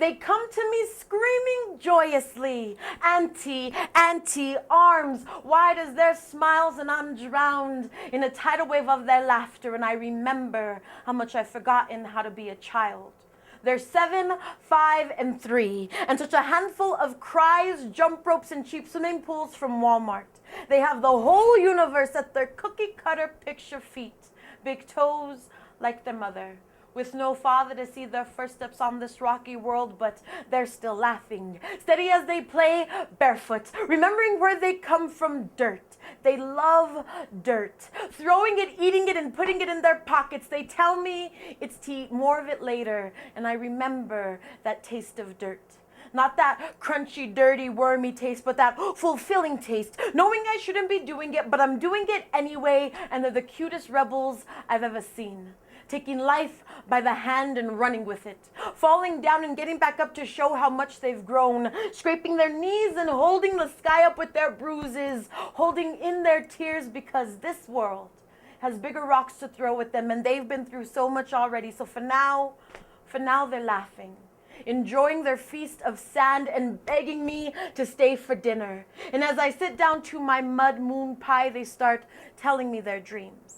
They come to me screaming joyously. Auntie, auntie, arms wide as their smiles, and I'm drowned in a tidal wave of their laughter, and I remember how much I've forgotten how to be a child. They're 7, 5, and 3, and such a handful of cries, jump ropes, and cheap swimming pools from Walmart. They have the whole universe at their cookie-cutter picture feet, big toes like their mother, with no father to see their first steps on this rocky world, but they're still laughing, steady as they play, barefoot, remembering where they come from, dirt. They love dirt, throwing it, eating it, and putting it in their pockets. They tell me it's to eat more of it later, and I remember that taste of dirt. Not that crunchy, dirty, wormy taste, but that fulfilling taste, knowing I shouldn't be doing it, but I'm doing it anyway, and they're the cutest rebels I've ever seen. Taking life by the hand and running with it, falling down and getting back up to show how much they've grown, scraping their knees and holding the sky up with their bruises, holding in their tears because this world has bigger rocks to throw at them and they've been through so much already. So for now they're laughing, enjoying their feast of sand and begging me to stay for dinner. And as I sit down to my mud moon pie, they start telling me their dreams.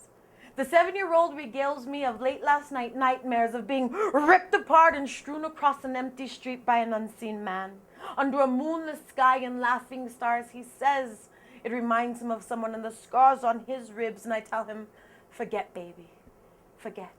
The 7-year-old regales me of late last night nightmares of being ripped apart and strewn across an empty street by an unseen man. Under a moonless sky and laughing stars, he says it reminds him of someone and the scars on his ribs, and I tell him, forget, baby, forget.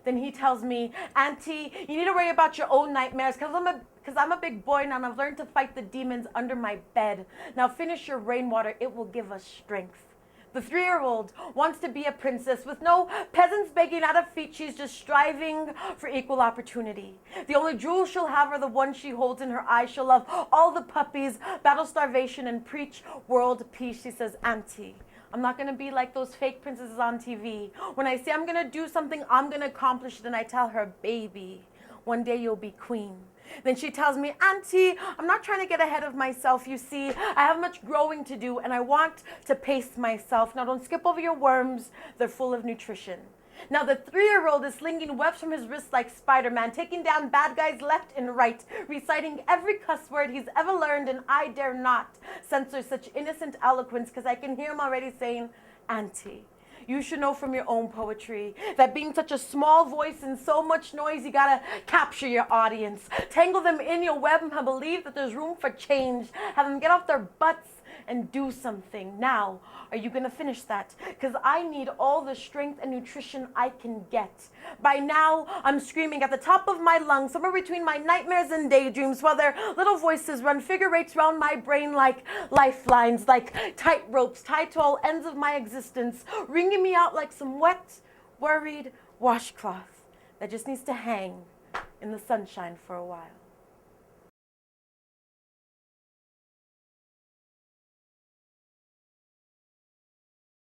Then he tells me, Auntie, you need to worry about your own nightmares because I'm a big boy now and I've learned to fight the demons under my bed. Now finish your rainwater, it will give us strength. The 3-year-old wants to be a princess with no peasants begging at her feet. She's just striving for equal opportunity. The only jewels she'll have are the ones she holds in her eyes. She'll love all the puppies, battle starvation, and preach world peace. She says, Auntie, I'm not going to be like those fake princesses on TV. When I say I'm going to do something, I'm going to accomplish it. And I tell her, baby, one day you'll be queen. Then she tells me, Auntie, I'm not trying to get ahead of myself. You see, I have much growing to do and I want to pace myself. Now don't skip over your worms. They're full of nutrition. Now the 3-year-old is slinging webs from his wrists like Spider-Man, taking down bad guys left and right, reciting every cuss word he's ever learned, and I dare not censor such innocent eloquence because I can hear him already saying, Auntie, you should know from your own poetry that being such a small voice and so much noise, you gotta capture your audience, tangle them in your web and believe that there's room for change, have them get off their butts and do something. Now, are you gonna finish that? Because I need all the strength and nutrition I can get. By now, I'm screaming at the top of my lungs, somewhere between my nightmares and daydreams, while their little voices run figure eights round my brain like lifelines, like tight ropes tied to all ends of my existence, wringing me out like some wet, worried washcloth that just needs to hang in the sunshine for a while.